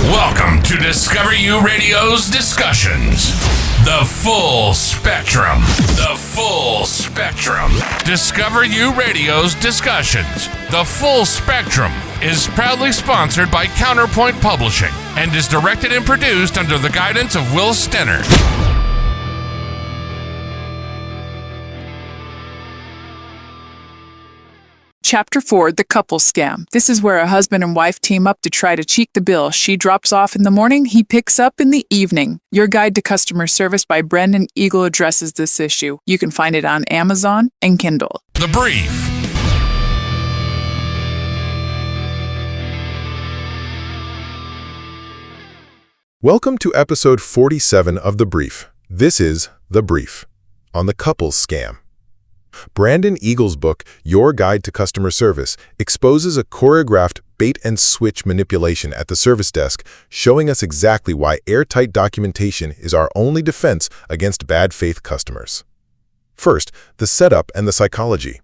Welcome to Discover U Radio's Discussions. The full spectrum. The full spectrum. Discover U Radio's Discussions. The full spectrum is proudly sponsored by Counterpoint Publishing and is directed and produced under the guidance of Will Stenner. Chapter 4, The Couple Scam. This is where a husband and wife team up to try to cheat the bill. She drops off in the morning, he picks up in the evening. Your Guide to Customer Service by Brendan Eagle addresses this issue. You can find it on Amazon and Kindle. The Brief. Welcome to episode 47 of The Brief. This is The Brief on the couples scam. Brandon Eagle's book, Your Guide to Customer Service, exposes a choreographed bait-and-switch manipulation at the service desk, showing us exactly why airtight documentation is our only defense against bad faith customers. First, the setup and the psychology.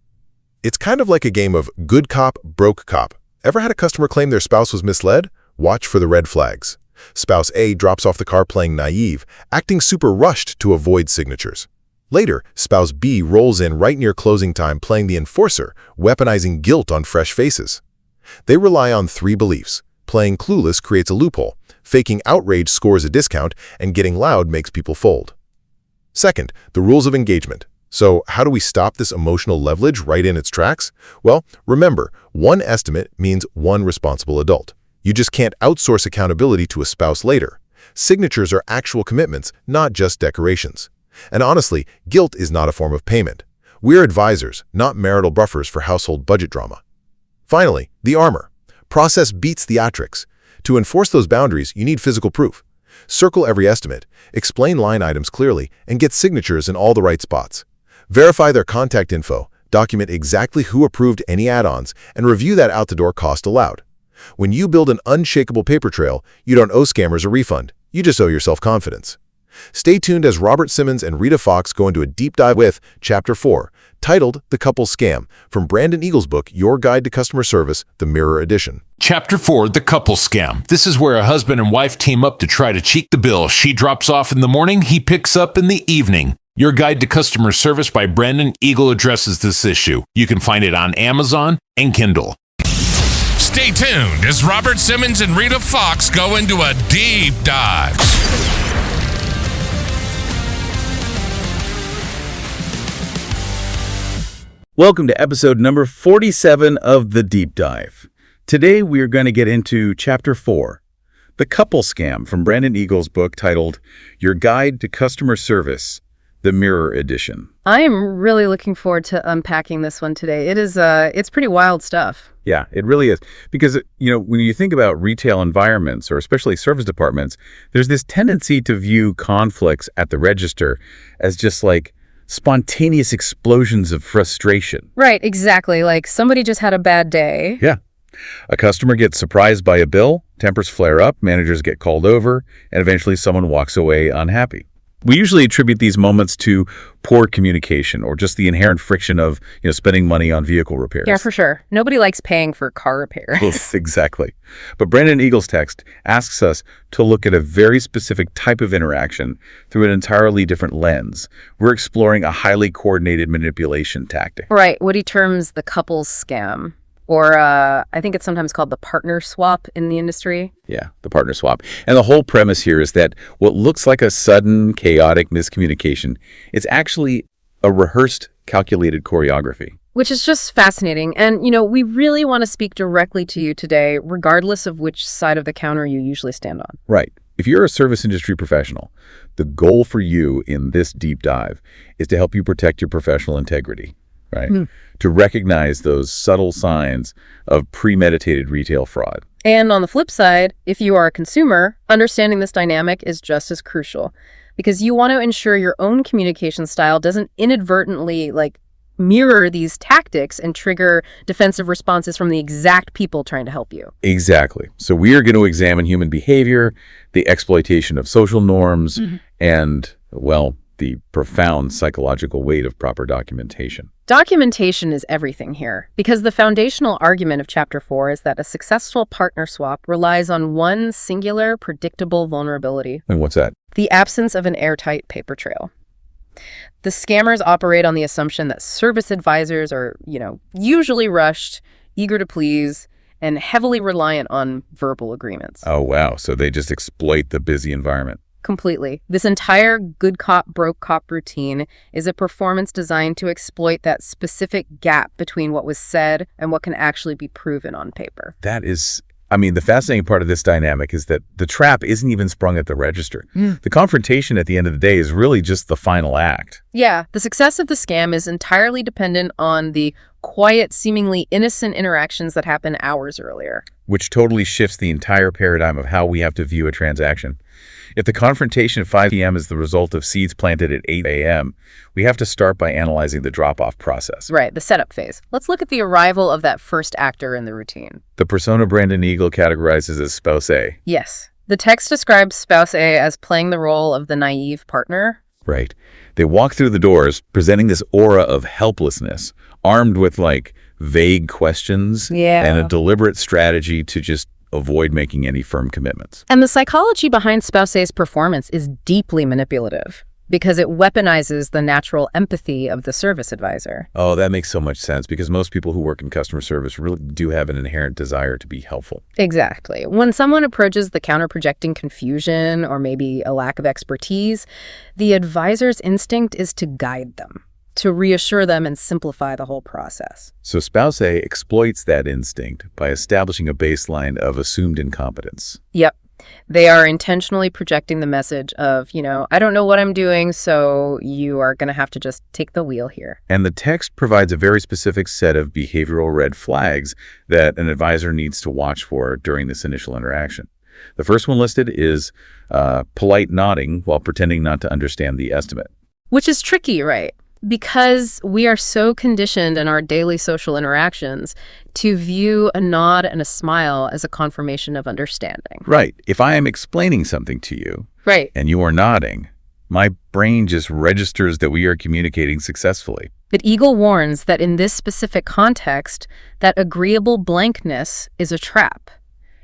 It's kind of like a game of good cop, broke cop. Ever had a customer claim their spouse was misled? Watch for the red flags. Spouse A drops off the car playing naive, acting super rushed to avoid signatures. Later, spouse B rolls in right near closing time playing the enforcer, weaponizing guilt on fresh faces. They rely on three beliefs. Playing clueless creates a loophole, faking outrage scores a discount, and getting loud makes people fold. Second, the rules of engagement. So how do we stop this emotional leverage right in its tracks? Well, remember, one estimate means one responsible adult. You just can't outsource accountability to a spouse later. Signatures are actual commitments, not just decorations. And honestly, guilt is not a form of payment. We're advisors, not marital buffers for household budget drama. Finally, the armor. Process beats theatrics. To enforce those boundaries, you need physical proof. Circle every estimate, explain line items clearly, and get signatures in all the right spots. Verify their contact info, document exactly who approved any add-ons, and review that out-the-door cost allowed. When you build an unshakable paper trail, you don't owe scammers a refund. You just owe yourself confidence. Stay tuned as Robert Simmons and Rita Fox go into a deep dive with Chapter 4, titled The Couple Scam, from Brandon Eagle's book, Your Guide to Customer Service, the Mirror Edition. Chapter 4, The Couple Scam. This is where a husband and wife team up to try to cheat the bill. She drops off in the morning, he picks up in the evening. Your Guide to Customer Service by Brandon Eagle addresses this issue. You can find it on Amazon and Kindle. Stay tuned as Robert Simmons and Rita Fox go into a deep dive. Welcome to episode number 47 of The Deep Dive. Today we are going to get into Chapter 4, The Couple Scam, from Brandon Eagle's book titled Your Guide to Customer Service, the Mirror Edition. I am really looking forward to unpacking this one today. It's pretty wild stuff. Yeah, it really is. Because, when you think about retail environments, or especially service departments, there's this tendency to view conflicts at the register as just like spontaneous explosions of frustration. Right, exactly. Like somebody just had a bad day. Yeah. A customer gets surprised by a bill, tempers flare up, managers get called over, and eventually someone walks away unhappy. We usually attribute these moments to poor communication or just the inherent friction of, spending money on vehicle repairs. Yeah, for sure. Nobody likes paying for car repairs. Exactly. But Brandon Eagle's text asks us to look at a very specific type of interaction through an entirely different lens. We're exploring a highly coordinated manipulation tactic. Right, what he terms the couples scam. Or I think it's sometimes called the partner swap in the industry. Yeah, the partner swap. And the whole premise here is that what looks like a sudden, chaotic miscommunication is actually a rehearsed, calculated choreography. Which is just fascinating. And, we really want to speak directly to you today, regardless of which side of the counter you usually stand on. Right. If you're a service industry professional, the goal for you in this deep dive is to help you protect your professional integrity. Right? To recognize those subtle signs of premeditated retail fraud. And on the flip side, if you are a consumer, understanding this dynamic is just as crucial because you want to ensure your own communication style doesn't inadvertently mirror these tactics and trigger defensive responses from the exact people trying to help you. Exactly. So we are going to examine human behavior, the exploitation of social norms, and, the profound psychological weight of proper documentation. Documentation is everything here, because the foundational argument of Chapter 4 is that a successful partner swap relies on one singular, predictable vulnerability. And what's that? The absence of an airtight paper trail. The scammers operate on the assumption that service advisors are, usually rushed, eager to please, and heavily reliant on verbal agreements. Oh, wow. So they just exploit the busy environment. Completely. This entire good cop, broke cop routine is a performance designed to exploit that specific gap between what was said and what can actually be proven on paper. That is, the fascinating part of this dynamic is that the trap isn't even sprung at the register. The confrontation at the end of the day is really just the final act. Yeah, the success of the scam is entirely dependent on the quiet, seemingly innocent interactions that happen hours earlier. Which totally shifts the entire paradigm of how we have to view a transaction. If the confrontation at 5 p.m. is the result of seeds planted at 8 a.m., we have to start by analyzing the drop-off process. Right, the setup phase. Let's look at the arrival of that first actor in the routine. The persona Brandon Eagle categorizes as spouse A. Yes. The text describes spouse A as playing the role of the naive partner. Right. They walk through the doors, presenting this aura of helplessness, armed with, vague questions and a deliberate strategy to just avoid making any firm commitments. And the psychology behind spouse A's performance is deeply manipulative because it weaponizes the natural empathy of the service advisor. Oh, that makes so much sense because most people who work in customer service really do have an inherent desire to be helpful. Exactly. When someone approaches the counter-projecting confusion or maybe a lack of expertise, the advisor's instinct is to guide them, to reassure them and simplify the whole process. So spouse A exploits that instinct by establishing a baseline of assumed incompetence. Yep. They are intentionally projecting the message of, I don't know what I'm doing, so you are going to have to just take the wheel here. And the text provides a very specific set of behavioral red flags that an advisor needs to watch for during this initial interaction. The first one listed is polite nodding while pretending not to understand the estimate. Which is tricky, right? Because we are so conditioned in our daily social interactions to view a nod and a smile as a confirmation of understanding. Right. If I am explaining something to you, right, and you are nodding, my brain just registers that we are communicating successfully. But Eagle warns that in this specific context, that agreeable blankness is a trap.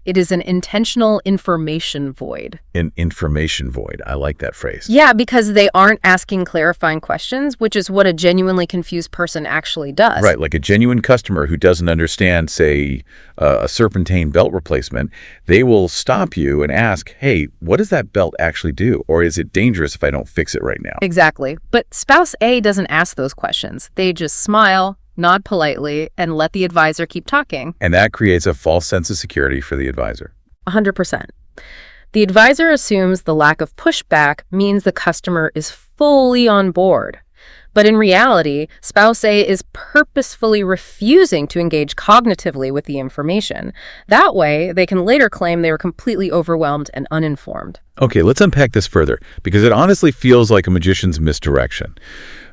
It is an intentional information void. An information void. I like that phrase. Yeah, because they aren't asking clarifying questions, which is what a genuinely confused person actually does. Right, like a genuine customer who doesn't understand, say, a serpentine belt replacement, they will stop you and ask, hey, what does that belt actually do? Or is it dangerous if I don't fix it right now? Exactly. But spouse A doesn't ask those questions. They just smile, nod politely, and let the advisor keep talking. And that creates a false sense of security for the advisor. 100%. The advisor assumes the lack of pushback means the customer is fully on board. But in reality, spouse A is purposefully refusing to engage cognitively with the information. That way, they can later claim they were completely overwhelmed and uninformed. Okay, let's unpack this further, because it honestly feels like a magician's misdirection.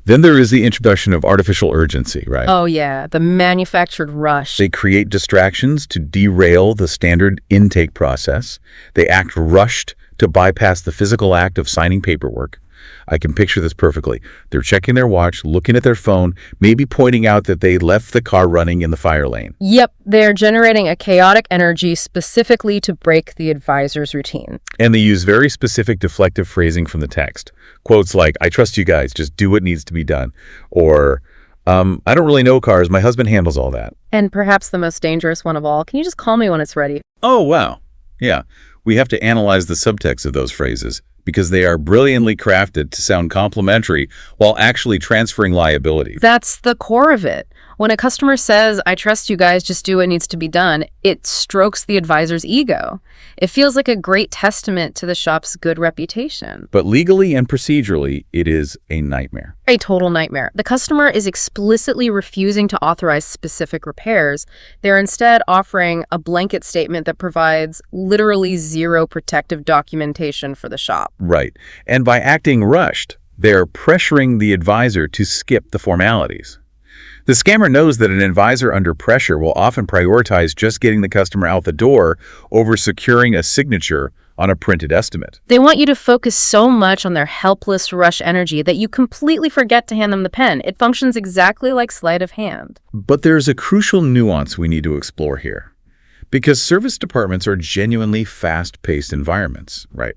Then there is the introduction of artificial urgency, right? Oh yeah, the manufactured rush. They create distractions to derail the standard intake process. They act rushed to bypass the physical act of signing paperwork. I can picture this perfectly. They're checking their watch, looking at their phone, maybe pointing out that they left the car running in the fire lane. Yep, they're generating a chaotic energy specifically to break the advisor's routine. And they use very specific deflective phrasing from the text. Quotes like, I trust you guys, just do what needs to be done. Or, I don't really know cars, my husband handles all that. And perhaps the most dangerous one of all, can you just call me when it's ready? Oh, wow. Yeah, we have to analyze the subtext of those phrases, because they are brilliantly crafted to sound complimentary while actually transferring liability. That's the core of it. When a customer says, I trust you guys, just do what needs to be done, it strokes the advisor's ego. It feels like a great testament to the shop's good reputation. But legally and procedurally, it is a nightmare. A total nightmare. The customer is explicitly refusing to authorize specific repairs. They're instead offering a blanket statement that provides literally zero protective documentation for the shop. Right. And by acting rushed, they're pressuring the advisor to skip the formalities. The scammer knows that an advisor under pressure will often prioritize just getting the customer out the door over securing a signature on a printed estimate. They want you to focus so much on their helpless rush energy that you completely forget to hand them the pen. It functions exactly like sleight of hand. But there's a crucial nuance we need to explore here. Because service departments are genuinely fast-paced environments, right?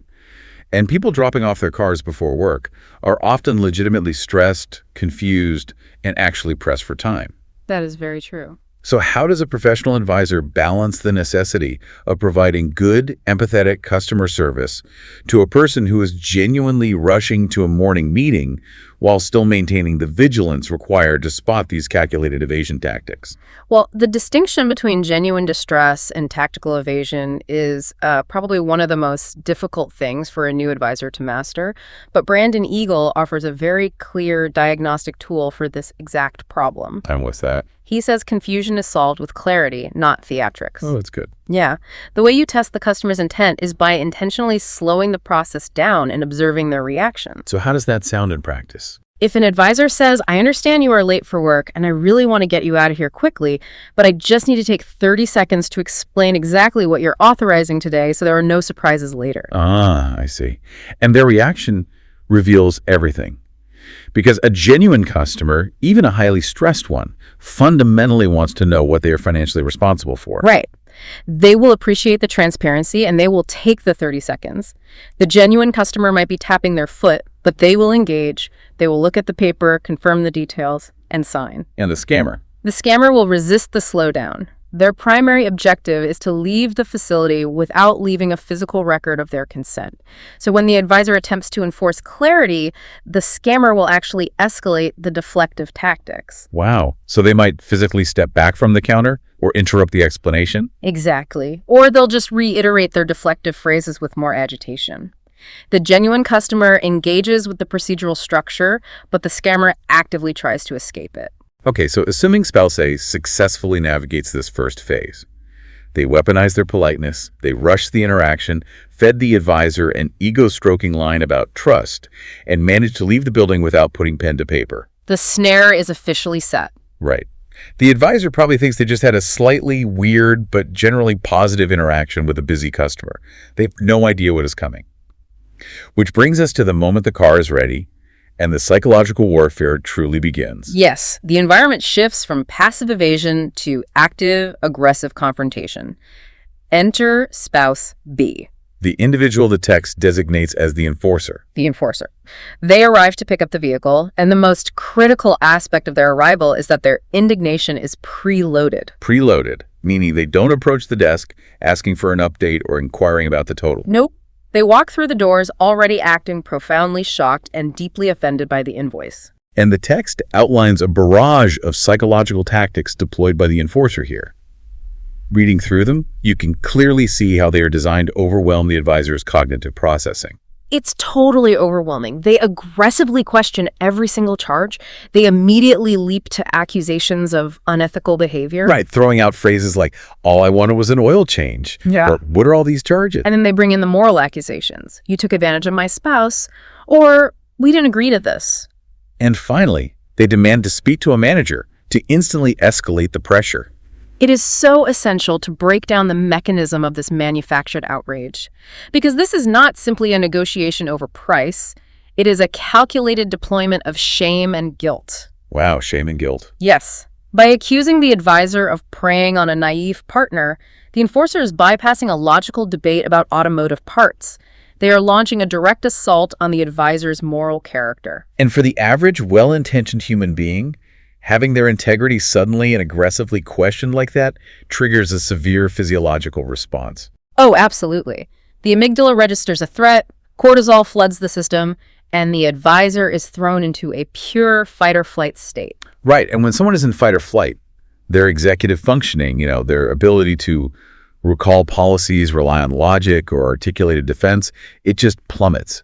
And people dropping off their cars before work are often legitimately stressed, confused, and actually pressed for time. That is very true. So how does a professional advisor balance the necessity of providing good, empathetic customer service to a person who is genuinely rushing to a morning meeting while still maintaining the vigilance required to spot these calculated evasion tactics? Well, the distinction between genuine distress and tactical evasion is probably one of the most difficult things for a new advisor to master. But Brandon Eagle offers a very clear diagnostic tool for this exact problem. And what's that? He says confusion is solved with clarity, not theatrics. Oh, that's good. Yeah. The way you test the customer's intent is by intentionally slowing the process down and observing their reaction. So how does that sound in practice? If an advisor says, I understand you are late for work and I really want to get you out of here quickly, but I just need to take 30 seconds to explain exactly what you're authorizing today so there are no surprises later. Ah, I see. And their reaction reveals everything. Because a genuine customer, even a highly stressed one, fundamentally wants to know what they are financially responsible for. Right. They will appreciate the transparency and they will take the 30 seconds. The genuine customer might be tapping their foot, but they will engage. They will look at the paper, confirm the details, and sign. And the scammer? The scammer will resist the slowdown. Their primary objective is to leave the facility without leaving a physical record of their consent. So when the advisor attempts to enforce clarity, the scammer will actually escalate the deflective tactics. Wow. So they might physically step back from the counter or interrupt the explanation? Exactly. Or they'll just reiterate their deflective phrases with more agitation. The genuine customer engages with the procedural structure, but the scammer actively tries to escape it. Okay, so assuming spouse A successfully navigates this first phase, they weaponize their politeness, they rush the interaction, fed the advisor an ego-stroking line about trust, and manage to leave the building without putting pen to paper. The snare is officially set. Right. The advisor probably thinks they just had a slightly weird but generally positive interaction with a busy customer. They have no idea what is coming. Which brings us to the moment the car is ready and the psychological warfare truly begins. Yes, the environment shifts from passive evasion to active, aggressive confrontation. Enter spouse B. The individual the text designates as the enforcer. The enforcer. They arrive to pick up the vehicle, and the most critical aspect of their arrival is that their indignation is preloaded. Preloaded, meaning they don't approach the desk asking for an update or inquiring about the total. Nope. They walk through the doors already acting profoundly shocked and deeply offended by the invoice. And the text outlines a barrage of psychological tactics deployed by the enforcer here. Reading through them, you can clearly see how they are designed to overwhelm the advisor's cognitive processing. It's totally overwhelming. They aggressively question every single charge. They immediately leap to accusations of unethical behavior. Right, throwing out phrases like, all I wanted was an oil change. Yeah. Or, what are all these charges? And then they bring in the moral accusations. You took advantage of my spouse, or we didn't agree to this. And finally, they demand to speak to a manager to instantly escalate the pressure. It is so essential to break down the mechanism of this manufactured outrage, because this is not simply a negotiation over price. It is a calculated deployment of shame and guilt. Wow, shame and guilt. Yes. By accusing the advisor of preying on a naive partner, the enforcer is bypassing a logical debate about automotive parts. They are launching a direct assault on the advisor's moral character. And for the average, well-intentioned human being, having their integrity suddenly and aggressively questioned like that triggers a severe physiological response. Oh, absolutely. The amygdala registers a threat, cortisol floods the system, and the advisor is thrown into a pure fight-or-flight state. Right, and when someone is in fight or flight, their executive functioning, their ability to recall policies, rely on logic, or articulated defense, it just plummets.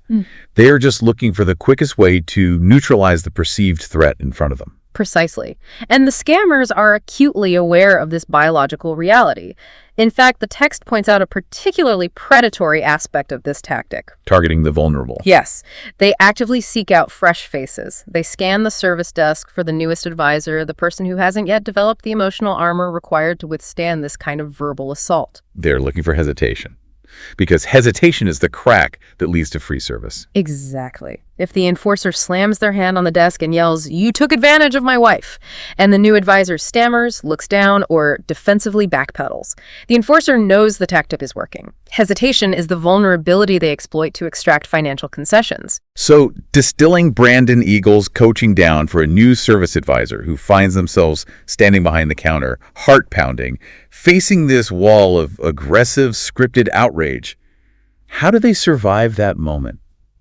They are just looking for the quickest way to neutralize the perceived threat in front of them. Precisely. And the scammers are acutely aware of this biological reality. In fact, the text points out a particularly predatory aspect of this tactic. Targeting the vulnerable. Yes, they actively seek out fresh faces. They scan the service desk for the newest advisor, the person who hasn't yet developed the emotional armor required to withstand this kind of verbal assault. They're looking for hesitation. Because hesitation is the crack that leads to free service. Exactly. If the enforcer slams their hand on the desk and yells, "You took advantage of my wife," and the new advisor stammers, looks down, or defensively backpedals, the enforcer knows the tactic is working. Hesitation is the vulnerability they exploit to extract financial concessions. So, distilling Brandon Eagle's coaching down for a new service advisor who finds themselves standing behind the counter, heart pounding, facing this wall of aggressive, scripted outrage, how do they survive that moment?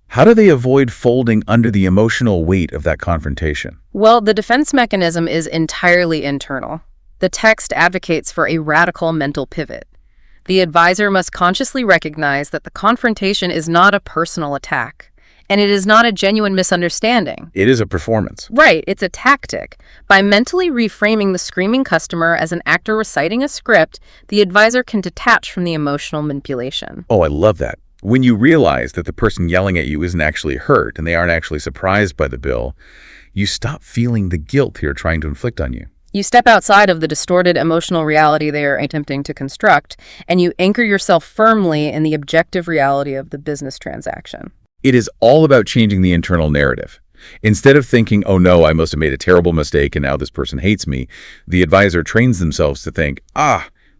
How do they avoid folding under the emotional weight of that confrontation? Well, the defense mechanism is entirely internal. The text advocates for a radical mental pivot. The advisor must consciously recognize that the confrontation is not a personal attack, and it is not a genuine misunderstanding. It is a performance. Right, it's a tactic. By mentally reframing the screaming customer as an actor reciting a script, the advisor can detach from the emotional manipulation. Oh, I love that. When you realize that the person yelling at you isn't actually hurt and they aren't actually surprised by the bill, you stop feeling the guilt they're trying to inflict on you. You step outside of the distorted emotional reality they are attempting to construct, and you anchor yourself firmly in the objective reality of the business transaction. It is all about changing the internal narrative. Instead of thinking, oh no, I must have made a terrible mistake and now this person hates me, the advisor trains themselves to think,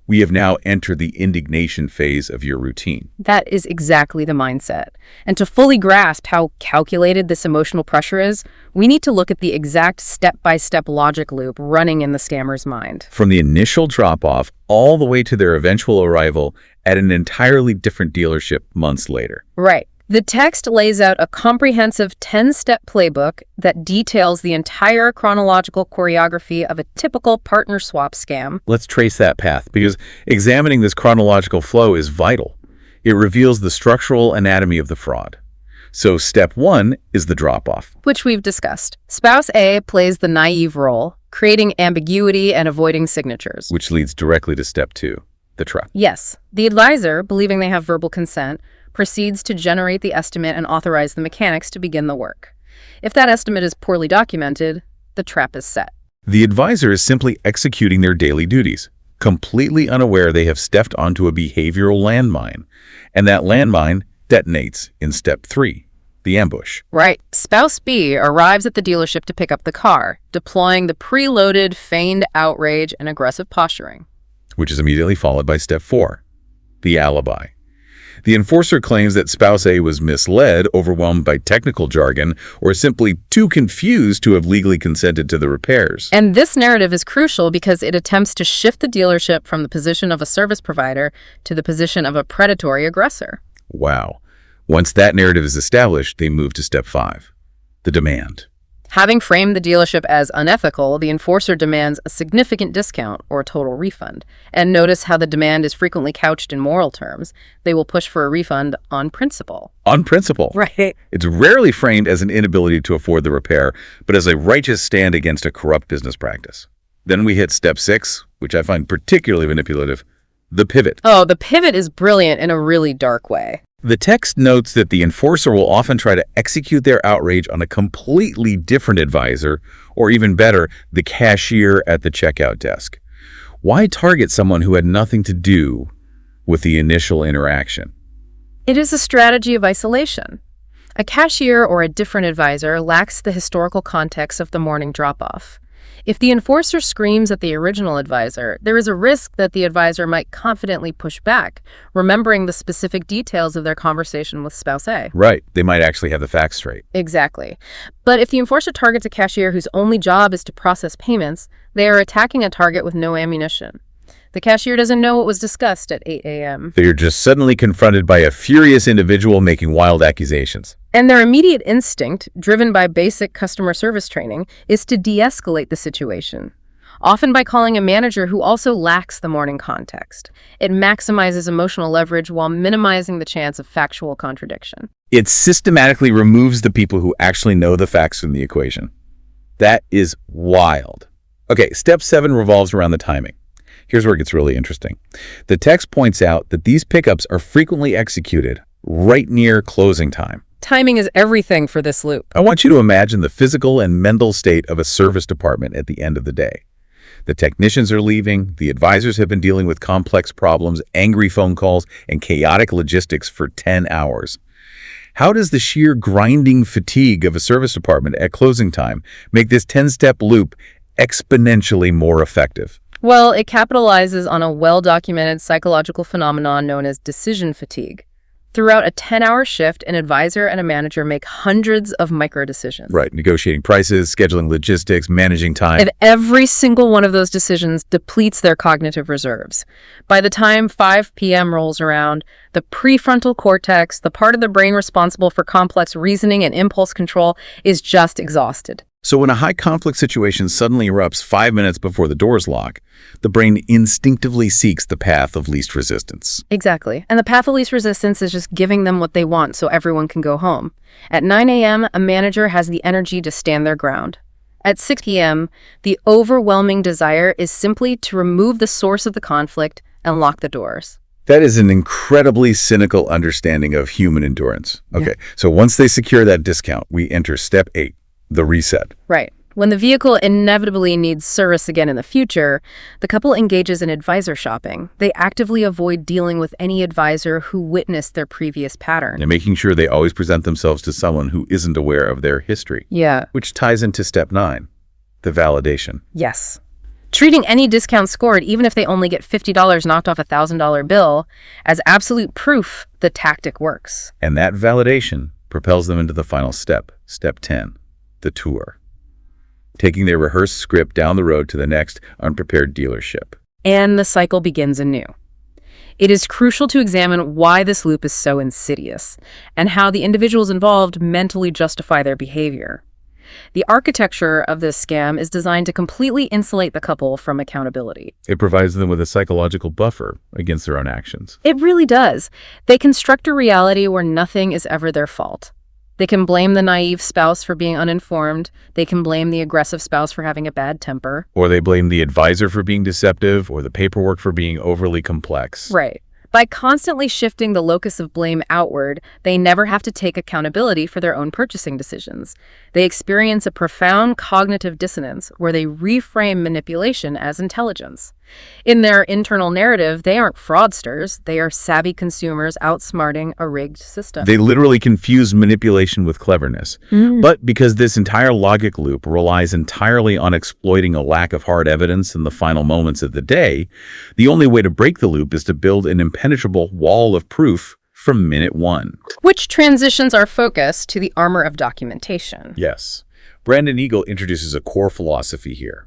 we have now entered the indignation phase of your routine. That is exactly the mindset. And to fully grasp how calculated this emotional pressure is, we need to look at the exact step-by-step logic loop running in the scammer's mind. From the initial drop-off all the way to their eventual arrival at an entirely different dealership months later. Right. The text lays out a comprehensive 10-step playbook that details the entire chronological choreography of a typical partner swap scam. Let's trace that path, because examining this chronological flow is vital. It reveals the structural anatomy of the fraud. So step 1 is the drop-off, which we've discussed. Spouse A plays the naive role, creating ambiguity and avoiding signatures. which leads directly to step 2, the trap. Yes, the advisor, believing they have verbal consent, proceeds to generate the estimate and authorize the mechanics to begin the work. If that estimate is poorly documented, the trap is set. The advisor is simply executing their daily duties, completely unaware they have stepped onto a behavioral landmine, and that landmine detonates in step 3, the ambush. Right. Spouse B arrives at the dealership to pick up the car, deploying the preloaded, feigned outrage and aggressive posturing. Which is immediately followed by step 4, the alibi. The enforcer claims that spouse A was misled, overwhelmed by technical jargon, or simply too confused to have legally consented to the repairs. And this narrative is crucial because it attempts to shift the dealership from the position of a service provider to the position of a predatory aggressor. Wow. Once that narrative is established, they move to step 5, the demand. Having framed the dealership as unethical, the enforcer demands a significant discount or a total refund. And notice how the demand is frequently couched in moral terms. They will push for a refund on principle. On principle. Right. It's rarely framed as an inability to afford the repair, but as a righteous stand against a corrupt business practice. Then we hit step 6, which I find particularly manipulative, the pivot. Oh, the pivot is brilliant in a really dark way. The text notes that the enforcer will often try to execute their outrage on a completely different advisor, or even better, the cashier at the checkout desk. Why target someone who had nothing to do with the initial interaction? It is a strategy of isolation. A cashier or a different advisor lacks the historical context of the morning drop-off. If the enforcer screams at the original advisor, there is a risk that the advisor might confidently push back, remembering the specific details of their conversation with spouse A. Right. They might actually have the facts straight. Exactly. But if the enforcer targets a cashier whose only job is to process payments, they are attacking a target with no ammunition. The cashier doesn't know what was discussed at 8 a.m. They're just suddenly confronted by a furious individual making wild accusations. And their immediate instinct, driven by basic customer service training, is to de-escalate the situation, often by calling a manager who also lacks the morning context. It maximizes emotional leverage while minimizing the chance of factual contradiction. It systematically removes the people who actually know the facts from the equation. That is wild. Okay, step 7 revolves around the timing. Here's where it gets really interesting. The text points out that these pickups are frequently executed right near closing time. Timing is everything for this loop. I want you to imagine the physical and mental state of a service department at the end of the day. The technicians are leaving, the advisors have been dealing with complex problems, angry phone calls, and chaotic logistics for 10 hours. How does the sheer grinding fatigue of a service department at closing time make this 10-step loop exponentially more effective? Well, it capitalizes on a well-documented psychological phenomenon known as decision fatigue. Throughout a 10-hour shift, an advisor and a manager make hundreds of micro-decisions. Right, negotiating prices, scheduling logistics, managing time. And every single one of those decisions depletes their cognitive reserves. By the time 5 p.m. rolls around, the prefrontal cortex, the part of the brain responsible for complex reasoning and impulse control, is just exhausted. So when a high-conflict situation suddenly erupts 5 minutes before the doors lock, the brain instinctively seeks the path of least resistance. Exactly. And the path of least resistance is just giving them what they want so everyone can go home. At 9 a.m., a manager has the energy to stand their ground. At 6 p.m., the overwhelming desire is simply to remove the source of the conflict and lock the doors. That is an incredibly cynical understanding of human endurance. Okay, so once they secure that discount, we enter step 8. The reset. Right. When the vehicle inevitably needs service again in the future, the couple engages in advisor shopping. They actively avoid dealing with any advisor who witnessed their previous pattern. And making sure they always present themselves to someone who isn't aware of their history. Yeah. Which ties into step 9, the validation. Yes. Treating any discount scored, even if they only get $50 knocked off a $1,000 bill, as absolute proof the tactic works. And that validation propels them into the final step, step 10. The tour, taking their rehearsed script down the road to the next unprepared dealership. And the cycle begins anew. It is crucial to examine why this loop is so insidious and how the individuals involved mentally justify their behavior. The architecture of this scam is designed to completely insulate the couple from accountability. It provides them with a psychological buffer against their own actions. It really does. They construct a reality where nothing is ever their fault. They can blame the naive spouse for being uninformed. They can blame the aggressive spouse for having a bad temper. Or they blame the advisor for being deceptive or the paperwork for being overly complex. Right. By constantly shifting the locus of blame outward, they never have to take accountability for their own purchasing decisions. They experience a profound cognitive dissonance where they reframe manipulation as intelligence. In their internal narrative, they aren't fraudsters. They are savvy consumers outsmarting a rigged system. They literally confuse manipulation with cleverness. But because this entire logic loop relies entirely on exploiting a lack of hard evidence in the final moments of the day, the only way to break the loop is to build an impenetrable wall of proof from minute 1. Which transitions our focus to the armor of documentation. Yes. Brandon Eagle introduces a core philosophy here.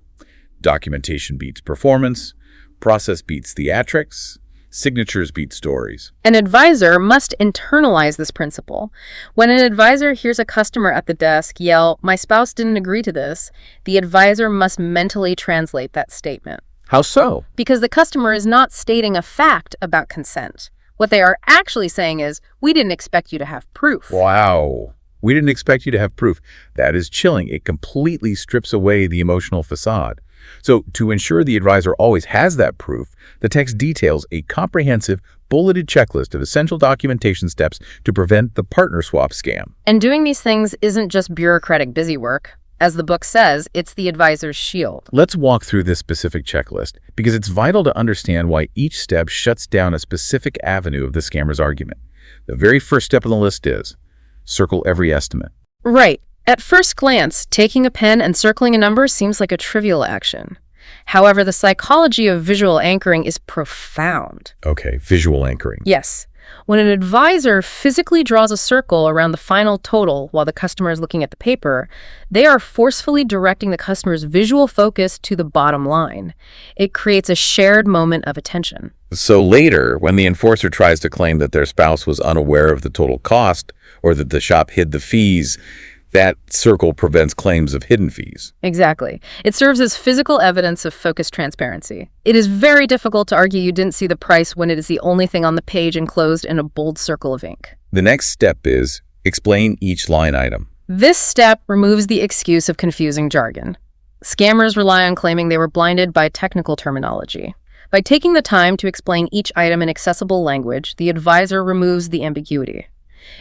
Documentation beats performance, process beats theatrics, signatures beat stories. An advisor must internalize this principle. When an advisor hears a customer at the desk yell, "My spouse didn't agree to this," the advisor must mentally translate that statement. How so? Because the customer is not stating a fact about consent. What they are actually saying is, "We didn't expect you to have proof." Wow. We didn't expect you to have proof. That is chilling. It completely strips away the emotional facade. So to ensure the advisor always has that proof, the text details a comprehensive, bulleted checklist of essential documentation steps to prevent the partner swap scam. And doing these things isn't just bureaucratic busywork. As the book says, it's the advisor's shield. Let's walk through this specific checklist because it's vital to understand why each step shuts down a specific avenue of the scammer's argument. The very first step on the list is circle every estimate. Right. At first glance, taking a pen and circling a number seems like a trivial action. However, the psychology of visual anchoring is profound. Okay, visual anchoring. Yes. When an advisor physically draws a circle around the final total while the customer is looking at the paper, they are forcefully directing the customer's visual focus to the bottom line. It creates a shared moment of attention. So later, when the enforcer tries to claim that their spouse was unaware of the total cost or that the shop hid the fees, that circle prevents claims of hidden fees. Exactly. It serves as physical evidence of focused transparency. It is very difficult to argue you didn't see the price when it is the only thing on the page enclosed in a bold circle of ink. The next step is explain each line item. This step removes the excuse of confusing jargon. Scammers rely on claiming they were blinded by technical terminology. By taking the time to explain each item in accessible language, the advisor removes the ambiguity.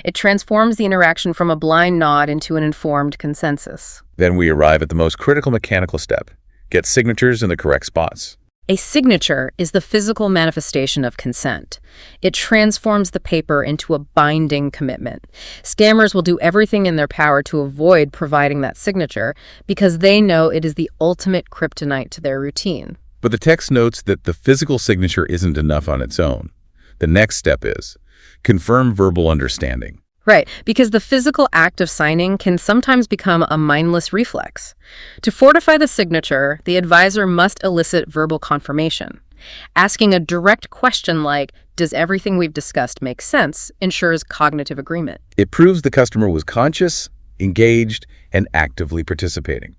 It transforms the interaction from a blind nod into an informed consensus. Then we arrive at the most critical mechanical step. Get signatures in the correct spots. A signature is the physical manifestation of consent. It transforms the paper into a binding commitment. Scammers will do everything in their power to avoid providing that signature because they know it is the ultimate kryptonite to their routine. But the text notes that the physical signature isn't enough on its own. The next step is confirm verbal understanding. Right, because the physical act of signing can sometimes become a mindless reflex. To fortify the signature, the advisor must elicit verbal confirmation. Asking a direct question like, "Does everything we've discussed make sense?" ensures cognitive agreement. It proves the customer was conscious, engaged, and actively participating.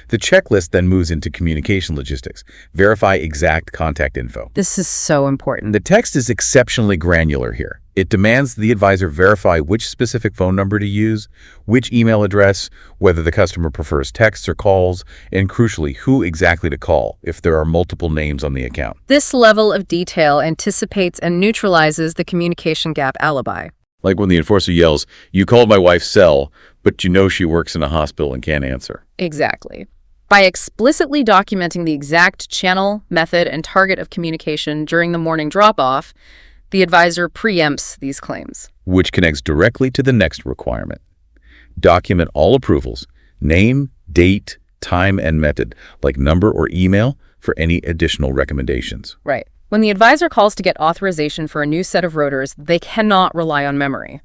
The checklist then moves into communication logistics. Verify exact contact info. This is so important. The text is exceptionally granular here. It demands the advisor verify which specific phone number to use, which email address, whether the customer prefers texts or calls, and crucially, who exactly to call if there are multiple names on the account. This level of detail anticipates and neutralizes the communication gap alibi. Like when the enforcer yells, "You called my wife's cell, but you know she works in a hospital and can't answer." Exactly. By explicitly documenting the exact channel, method, and target of communication during the morning drop-off, the advisor preempts these claims. Which connects directly to the next requirement. Document all approvals, name, date, time, and method, like number or email, for any additional recommendations. Right. When the advisor calls to get authorization for a new set of rotors, they cannot rely on memory.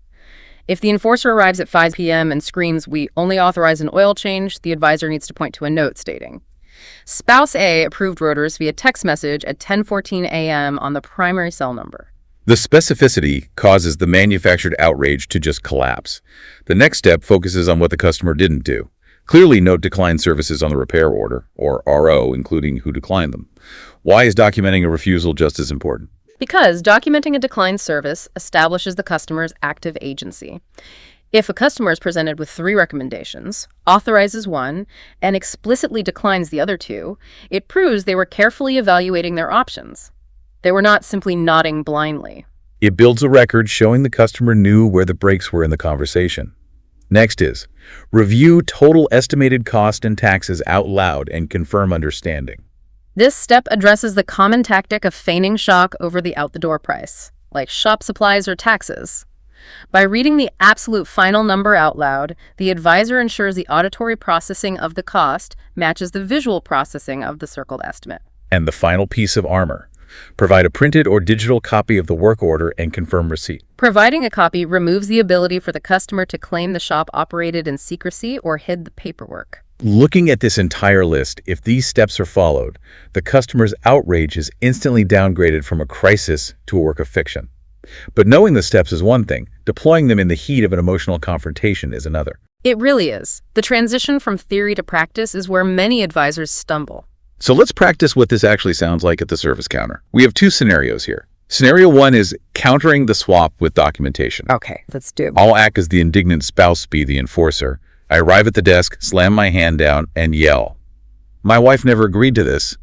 If the enforcer arrives at 5 p.m. and screams, "We only authorize an oil change," the advisor needs to point to a note stating, "Spouse A approved rotors via text message at 10:14 a.m. on the primary cell number." The specificity causes the manufactured outrage to just collapse. The next step focuses on what the customer didn't do. Clearly note declined services on the repair order, or RO, including who declined them. Why is documenting a refusal just as important? Because documenting a declined service establishes the customer's active agency. If a customer is presented with 3 recommendations, authorizes one, and explicitly declines the other 2, it proves they were carefully evaluating their options. They were not simply nodding blindly. It builds a record showing the customer knew where the breaks were in the conversation. Next is, review total estimated cost and taxes out loud and confirm understanding. This step addresses the common tactic of feigning shock over the out-the-door price, like shop supplies or taxes. By reading the absolute final number out loud, the advisor ensures the auditory processing of the cost matches the visual processing of the circled estimate. And the final piece of armor. Provide a printed or digital copy of the work order and confirm receipt. Providing a copy removes the ability for the customer to claim the shop operated in secrecy or hid the paperwork. Looking at this entire list, if these steps are followed, the customer's outrage is instantly downgraded from a crisis to a work of fiction. But knowing the steps is one thing, deploying them in the heat of an emotional confrontation is another. It really is. The transition from theory to practice is where many advisors stumble. So let's practice what this actually sounds like at the service counter. We have 2 scenarios here. Scenario 1 is countering the swap with documentation. Okay, let's do it. I'll act as the indignant spouse, be the enforcer. I arrive at the desk, slam my hand down, and yell. "My wife never agreed to this.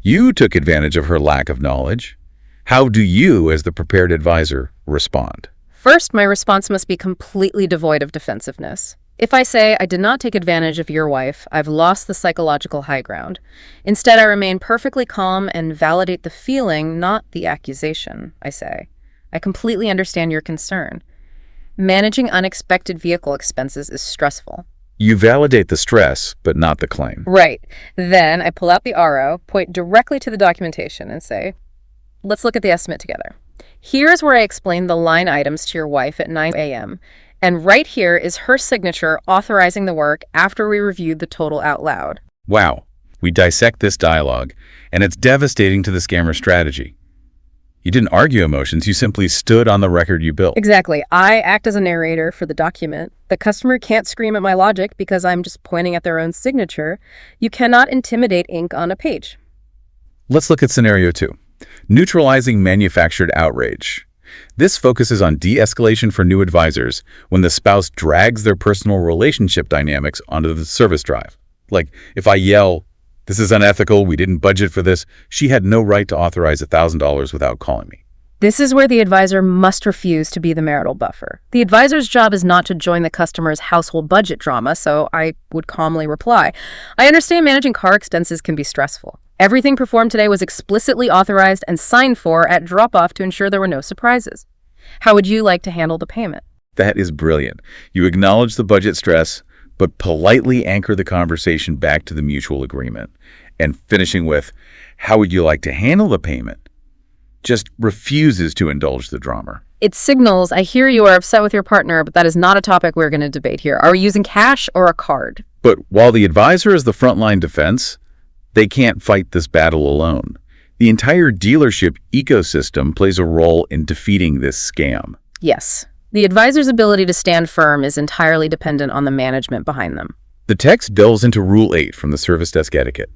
You took advantage of her lack of knowledge." How do you, as the prepared advisor, respond? First, my response must be completely devoid of defensiveness. If I say, "I did not take advantage of your wife," I've lost the psychological high ground. Instead, I remain perfectly calm and validate the feeling, not the accusation, I say. "I completely understand your concern. Managing unexpected vehicle expenses is stressful." You validate the stress, but not the claim. Right. Then I pull out the RO, point directly to the documentation, and say, "Let's look at the estimate together. Here's where I explain the line items to your wife at 9 a.m., and right here is her signature authorizing the work after we reviewed the total out loud." Wow, we dissect this dialogue, and it's devastating to the scammer strategy. You didn't argue emotions, you simply stood on the record you built. Exactly. I act as a narrator for the document. The customer can't scream at my logic because I'm just pointing at their own signature. You cannot intimidate ink on a page. Let's look at scenario 2. Neutralizing manufactured outrage. This focuses on de-escalation for new advisors when the spouse drags their personal relationship dynamics onto the service drive. Like, if I yell, "This is unethical, we didn't budget for this," she had no right to authorize $1,000 without calling me. This is where the advisor must refuse to be the marital buffer. The advisor's job is not to join the customer's household budget drama, so I would calmly reply, "I understand managing car expenses can be stressful. Everything performed today was explicitly authorized and signed for at drop-off to ensure there were no surprises. How would you like to handle the payment?" That is brilliant. You acknowledge the budget stress, but politely anchor the conversation back to the mutual agreement. And finishing with, "How would you like to handle the payment?" just refuses to indulge the drama. It signals, "I hear you are upset with your partner, but that is not a topic we're going to debate here. Are we using cash or a card?" But while the advisor is the frontline defense, they can't fight this battle alone. The entire dealership ecosystem plays a role in defeating this scam. Yes. The advisor's ability to stand firm is entirely dependent on the management behind them. The text delves into Rule 8 from the Service Desk Etiquette.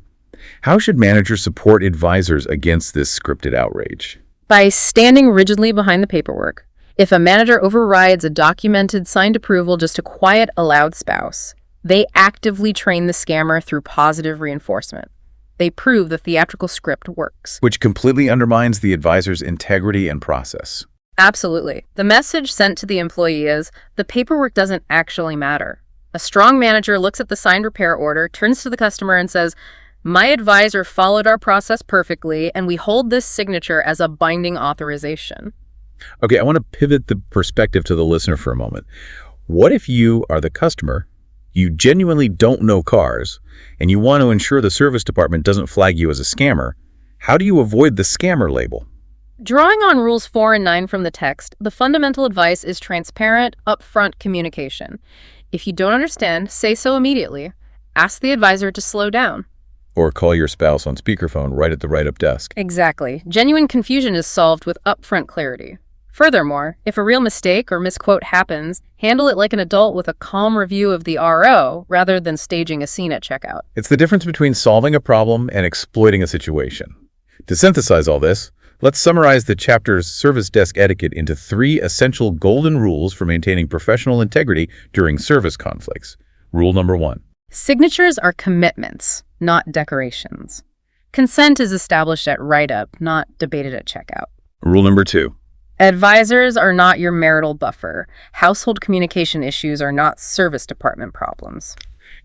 How should managers support advisors against this scripted outrage? By standing rigidly behind the paperwork. If a manager overrides a documented signed approval just to quiet a loud spouse, they actively train the scammer through positive reinforcement. They prove the theatrical script works. Which completely undermines the advisor's integrity and process. Absolutely. The message sent to the employee is, the paperwork doesn't actually matter. A strong manager looks at the signed repair order, turns to the customer and says, "My advisor followed our process perfectly, and we hold this signature as a binding authorization." Okay, I want to pivot the perspective to the listener for a moment. What if you are the customer, you genuinely don't know cars, and you want to ensure the service department doesn't flag you as a scammer? How do you avoid the scammer label? Drawing on Rules 4 and 9 from the text, the fundamental advice is transparent, upfront communication. If you don't understand, say so immediately. Ask the advisor to slow down. Or call your spouse on speakerphone right at the write-up desk. Exactly. Genuine confusion is solved with upfront clarity. Furthermore, if a real mistake or misquote happens, handle it like an adult with a calm review of the RO rather than staging a scene at checkout. It's the difference between solving a problem and exploiting a situation. To synthesize all this, let's summarize the chapter's Service Desk Etiquette into 3 essential golden rules for maintaining professional integrity during service conflicts. Rule number 1. Signatures are commitments, not decorations. Consent is established at write-up, not debated at checkout. Rule number 2. Advisors are not your marital buffer. Household communication issues are not service department problems.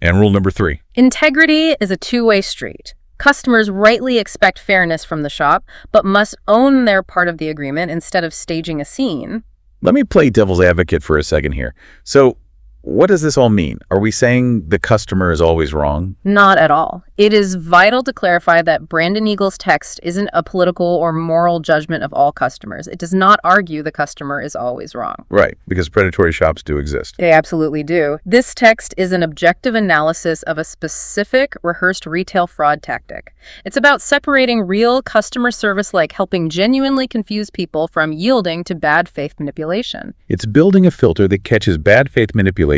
And rule number 3. Integrity is a two-way street. Customers rightly expect fairness from the shop, but must own their part of the agreement instead of staging a scene. Let me play devil's advocate for a second here. So, what does this all mean? Are we saying the customer is always wrong? Not at all. It is vital to clarify that Brandon Eagle's text isn't a political or moral judgment of all customers. It does not argue the customer is always wrong. Right, because predatory shops do exist. They absolutely do. This text is an objective analysis of a specific rehearsed retail fraud tactic. It's about separating real customer service like helping genuinely confuse people from yielding to bad faith manipulation. It's building a filter that catches bad faith manipulation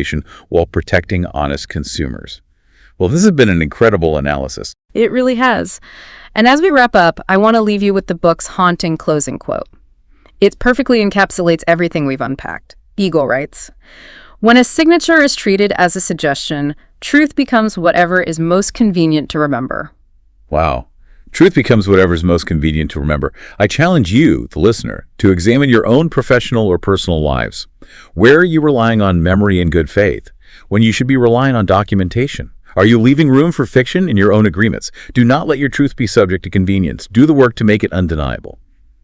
while protecting honest consumers. Well, this has been an incredible analysis. It really has. And as we wrap up, I want to leave you with the book's haunting closing quote. It perfectly encapsulates everything we've unpacked. Eagle writes, "When a signature is treated as a suggestion, truth becomes whatever is most convenient to remember." Wow. Truth becomes whatever is most convenient to remember. I challenge you, the listener, to examine your own professional or personal lives. Where are you relying on memory and good faith when you should be relying on documentation? Are you leaving room for fiction in your own agreements? Do not let your truth be subject to convenience. Do the work to make it undeniable.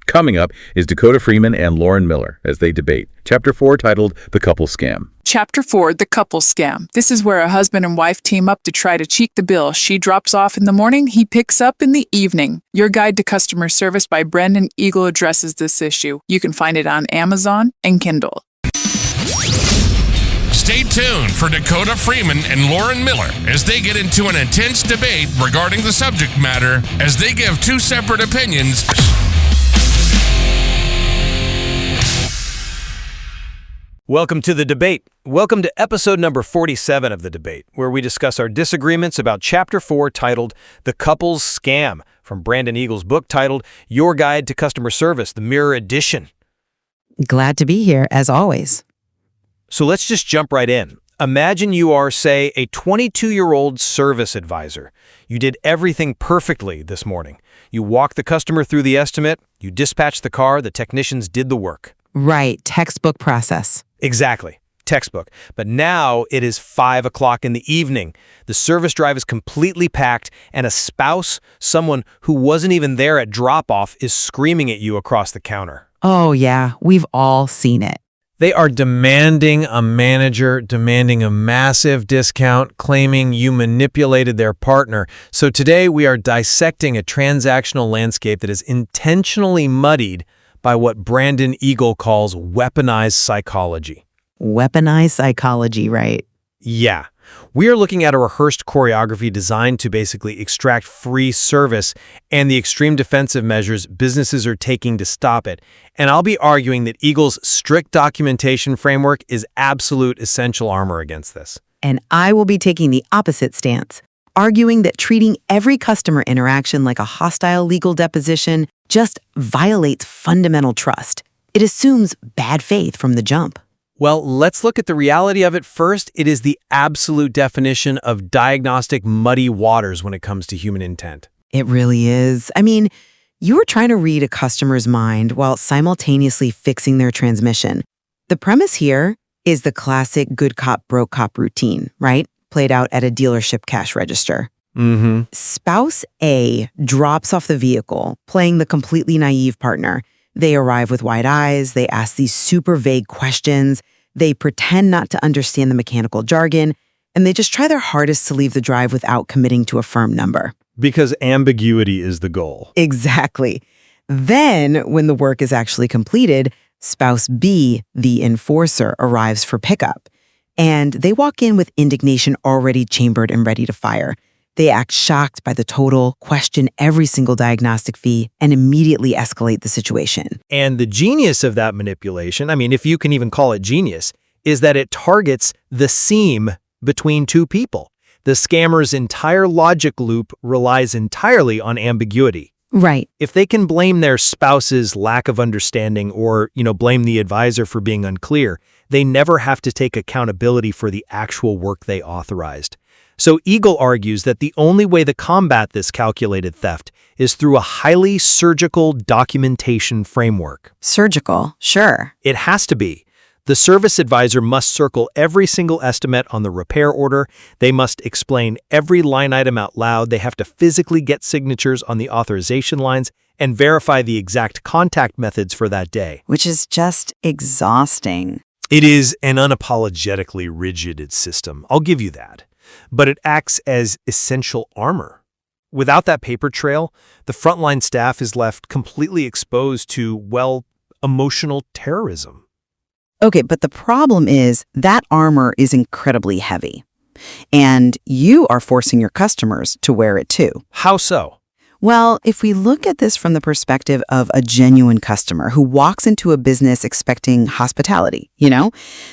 Coming up is Dakota Freeman and Lauren Miller as they debate. Chapter 4, titled The Couple Scam. Chapter 4, The Couple Scam. This is where a husband and wife team up to try to cheat the bill. She drops off in the morning, he picks up in the evening. Your Guide to Customer Service by Brandon Eagle addresses this issue. You can find it on Amazon and Kindle. Stay tuned for Dakota Freeman and Lauren Miller as they get into an intense debate regarding the subject matter as they give 2 separate opinions. Welcome to the debate. Welcome to episode number 47 of the debate, where we discuss our disagreements about Chapter 4 titled The Couple's Scam from Brandon Eagle's book titled Your Guide to Customer Service, the Mirror Edition. Glad to be here, as always. So let's just jump right in. Imagine you are, say, a 22-year-old service advisor. You did everything perfectly this morning. You walked the customer through the estimate, you dispatched the car, the technicians did the work. Right, textbook process. Exactly. Textbook. But now it is 5 o'clock in the evening. The service drive is completely packed, and a spouse, someone who wasn't even there at drop-off, is screaming at you across the counter. Oh yeah, we've all seen it. They are demanding a manager, demanding a massive discount, claiming you manipulated their partner. So today we are dissecting a transactional landscape that is intentionally muddied by what Brandon Eagle calls weaponized psychology. Weaponized psychology, right? Yeah. We are looking at a rehearsed choreography designed to basically extract free service and the extreme defensive measures businesses are taking to stop it. And I'll be arguing that Eagle's strict documentation framework is absolute essential armor against this. And I will be taking the opposite stance, arguing that treating every customer interaction like a hostile legal deposition just violates fundamental trust. It assumes bad faith from the jump. Well, let's look at the reality of it first. It is the absolute definition of diagnostic muddy waters when it comes to human intent. It really is. I mean, you were trying to read a customer's mind while simultaneously fixing their transmission. The premise here is the classic good cop, broke cop routine, right? Played out at a dealership cash register. Spouse A drops off the vehicle, playing the completely naive partner. They arrive with wide eyes, they ask these super vague questions, they pretend not to understand the mechanical jargon, and they just try their hardest to leave the drive without committing to a firm number. Because ambiguity is the goal. Exactly. Then, when the work is actually completed, spouse B, the enforcer, arrives for pickup. And they walk in with indignation already chambered and ready to fire. They act shocked by the total, question every single diagnostic fee, and immediately escalate the situation. And the genius of that manipulation, I mean, if you can even call it genius, is that it targets the seam between two people. The scammer's entire logic loop relies entirely on ambiguity. Right. If they can blame their spouse's lack of understanding or, blame the advisor for being unclear, they never have to take accountability for the actual work they authorized. So Eagle argues that the only way to combat this calculated theft is through a highly surgical documentation framework. Surgical, sure. It has to be. The service advisor must circle every single estimate on the repair order. They must explain every line item out loud. They have to physically get signatures on the authorization lines and verify the exact contact methods for that day. Which is just exhausting. It is an unapologetically rigid system. I'll give you that. But it acts as essential armor. Without that paper trail, the frontline staff is left completely exposed to, emotional terrorism. Okay, but the problem is that armor is incredibly heavy. And you are forcing your customers to wear it too. How so? Well, if we look at this from the perspective of a genuine customer who walks into a business expecting hospitality,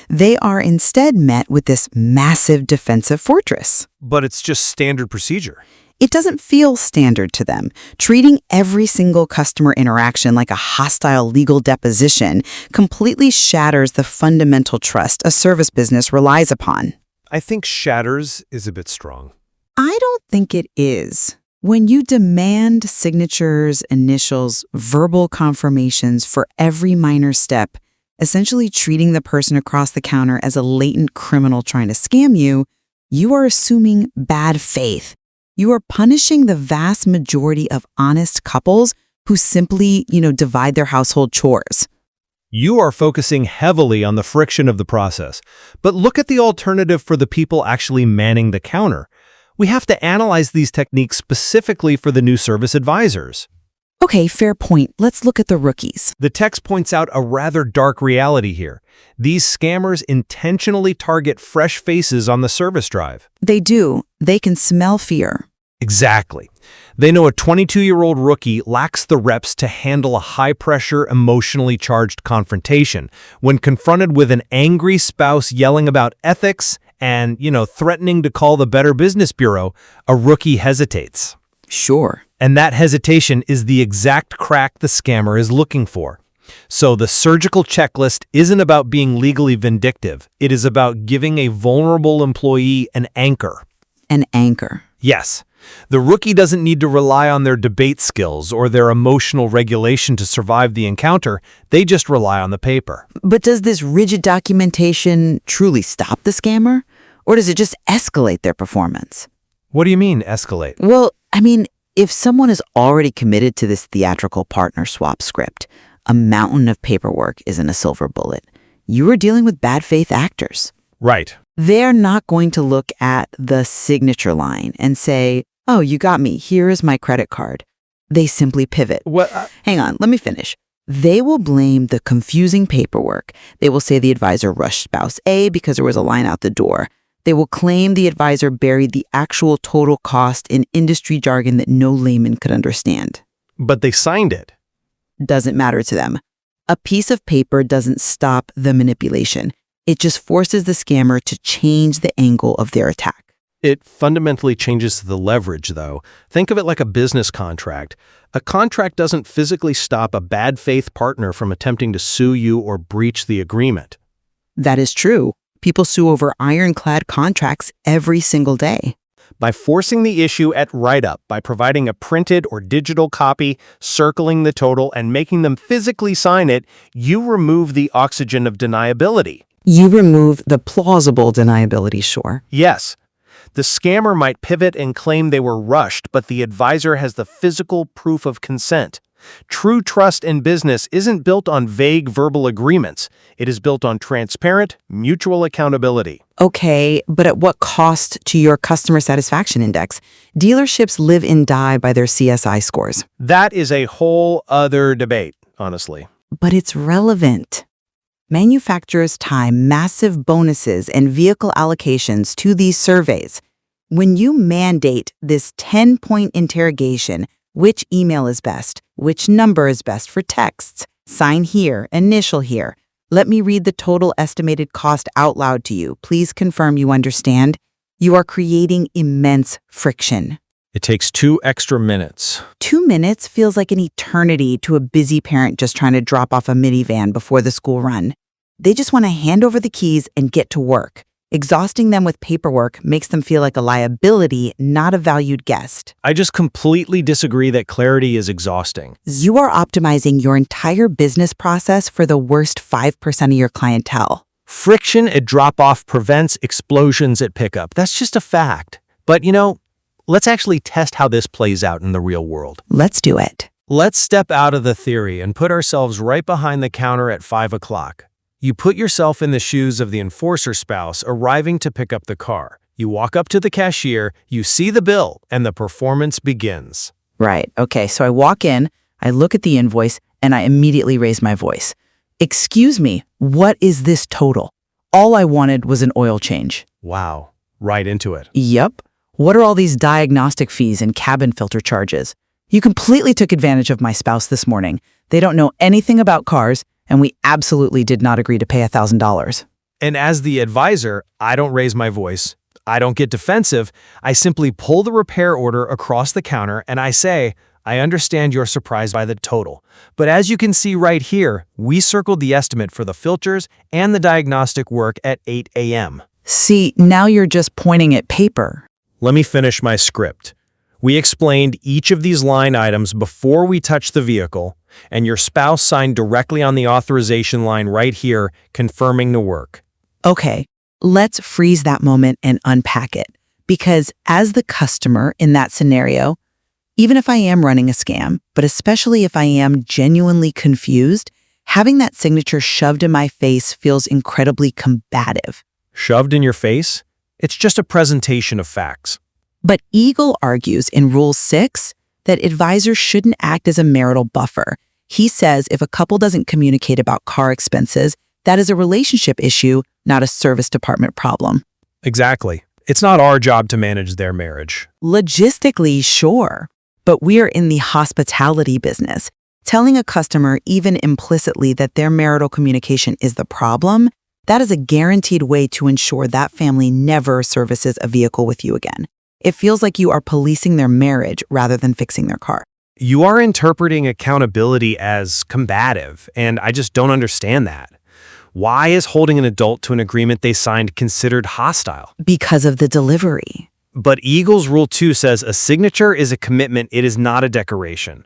they are instead met with this massive defensive fortress. But it's just standard procedure. It doesn't feel standard to them. Treating every single customer interaction like a hostile legal deposition completely shatters the fundamental trust a service business relies upon. I think shatters is a bit strong. I don't think it is. When you demand signatures, initials, verbal confirmations for every minor step, essentially treating the person across the counter as a latent criminal trying to scam you, you are assuming bad faith. You are punishing the vast majority of honest couples who simply, divide their household chores. You are focusing heavily on the friction of the process. But look at the alternative for the people actually manning the counter. We have to analyze these techniques specifically for the new service advisors. Okay, fair point. Let's look at the rookies. The text points out a rather dark reality here. These scammers intentionally target fresh faces on the service drive. They do. They can smell fear. Exactly. They know a 22-year-old rookie lacks the reps to handle a high-pressure, emotionally charged confrontation. When confronted with an angry spouse yelling about ethics and, threatening to call the Better Business Bureau, a rookie hesitates. Sure. And that hesitation is the exact crack the scammer is looking for. So the surgical checklist isn't about being legally vindictive. It is about giving a vulnerable employee an anchor. An anchor. Yes. The rookie doesn't need to rely on their debate skills or their emotional regulation to survive the encounter. They just rely on the paper. But does this rigid documentation truly stop the scammer? Or does it just escalate their performance? What do you mean, escalate? Well, I mean, if someone is already committed to this theatrical partner swap script, a mountain of paperwork isn't a silver bullet. You are dealing with bad faith actors. Right. They're not going to look at the signature line and say, oh, you got me, here is my credit card. They simply pivot. Hang on, let me finish. They will blame the confusing paperwork. They will say the advisor rushed spouse A because there was a line out the door. They will claim the advisor buried the actual total cost in industry jargon that no layman could understand. But they signed it. Doesn't matter to them. A piece of paper doesn't stop the manipulation. It just forces the scammer to change the angle of their attack. It fundamentally changes the leverage, though. Think of it like a business contract. A contract doesn't physically stop a bad faith partner from attempting to sue you or breach the agreement. That is true. People sue over ironclad contracts every single day. By forcing the issue at write-up, by providing a printed or digital copy, circling the total, and making them physically sign it, you remove the oxygen of deniability. You remove the plausible deniability, sure. Yes. The scammer might pivot and claim they were rushed, but the advisor has the physical proof of consent. True trust in business isn't built on vague verbal agreements. It is built on transparent, mutual accountability. Okay, but at what cost to your customer satisfaction index? Dealerships live and die by their CSI scores. That is a whole other debate, honestly. But it's relevant. Manufacturers tie massive bonuses and vehicle allocations to these surveys. When you mandate this 10-point interrogation, which email is best, which number is best for texts, sign here, initial here, let me read the total estimated cost out loud to you, please confirm you understand, you are creating immense friction. It takes 2 extra minutes. 2 minutes feels like an eternity to a busy parent just trying to drop off a minivan before the school run. They just want to hand over the keys and get to work. Exhausting them with paperwork makes them feel like a liability, not a valued guest. I just completely disagree that clarity is exhausting. You are optimizing your entire business process for the worst 5% of your clientele. Friction at drop-off prevents explosions at pickup. That's just a fact. But, let's actually test how this plays out in the real world. Let's do it. Let's step out of the theory and put ourselves right behind the counter at 5 o'clock. You put yourself in the shoes of the enforcer spouse arriving to pick up the car. You walk up to the cashier, you see the bill, and the performance begins. Right. Okay, so I walk in, I look at the invoice, and I immediately raise my voice. Excuse me, what is this total? All I wanted was an oil change. Wow. Right into it. Yep. What are all these diagnostic fees and cabin filter charges? You completely took advantage of my spouse this morning. They don't know anything about cars, and we absolutely did not agree to pay $1,000. And as the advisor, I don't raise my voice. I don't get defensive. I simply pull the repair order across the counter and I say, I understand you're surprised by the total. But as you can see right here, we circled the estimate for the filters and the diagnostic work at 8 a.m. See, now you're just pointing at paper. Let me finish my script. We explained each of these line items before we touched the vehicle, and your spouse signed directly on the authorization line right here, confirming the work. Okay, let's freeze that moment and unpack it. Because as the customer in that scenario, even if I am running a scam, but especially if I am genuinely confused, having that signature shoved in my face feels incredibly combative. Shoved in your face? It's just a presentation of facts. But Eagle argues in Rule 6 that advisors shouldn't act as a marital buffer. He says if a couple doesn't communicate about car expenses, that is a relationship issue, not a service department problem. Exactly. It's not our job to manage their marriage. Logistically, sure. But we're in the hospitality business. Telling a customer even implicitly that their marital communication is the problem, that is a guaranteed way to ensure that family never services a vehicle with you again. It feels like you are policing their marriage rather than fixing their car. You are interpreting accountability as combative, and I just don't understand that. Why is holding an adult to an agreement they signed considered hostile? Because of the delivery. But Eagle's Rule 2 says a signature is a commitment, it is not a decoration.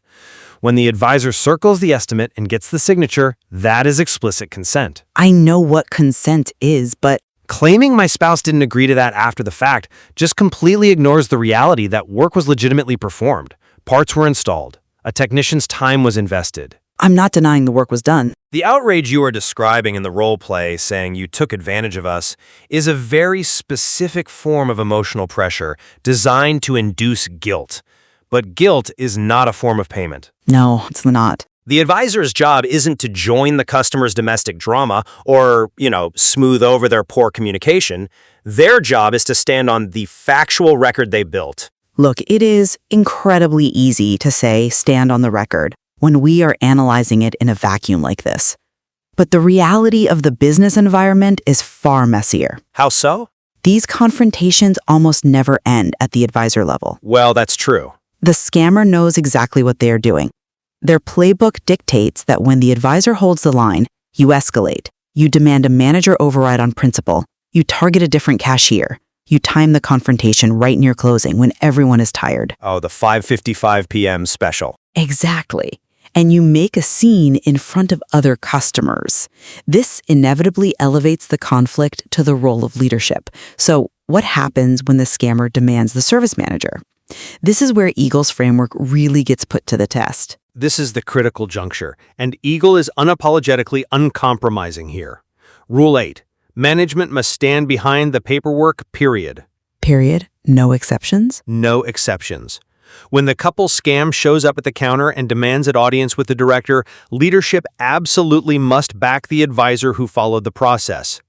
When the advisor circles the estimate and gets the signature, that is explicit consent. I know what consent is, but Claiming my spouse didn't agree to that after the fact just completely ignores the reality that work was legitimately performed. Parts were installed. A technician's time was invested. I'm not denying the work was done. The outrage you are describing in the role play, saying you took advantage of us, is a very specific form of emotional pressure designed to induce guilt. But guilt is not a form of payment. No, it's not. The advisor's job isn't to join the customer's domestic drama or, smooth over their poor communication. Their job is to stand on the factual record they built. Look, it is incredibly easy to say stand on the record when we are analyzing it in a vacuum like this. But the reality of the business environment is far messier. How so? These confrontations almost never end at the advisor level. Well, that's true. The scammer knows exactly what they are doing. Their playbook dictates that when the advisor holds the line, you escalate. You demand a manager override on principle. You target a different cashier. You time the confrontation right near closing when everyone is tired. Oh, the 5:55 p.m. special. Exactly. And you make a scene in front of other customers. This inevitably elevates the conflict to the role of leadership. So what happens when the scammer demands the service manager? This is where Eagle's framework really gets put to the test. This is the critical juncture, and Eagle is unapologetically uncompromising here. Rule 8. Management must stand behind the paperwork, period. Period. No exceptions? No exceptions. When the couple scam shows up at the counter and demands an audience with the director, leadership absolutely must back the advisor who followed the process.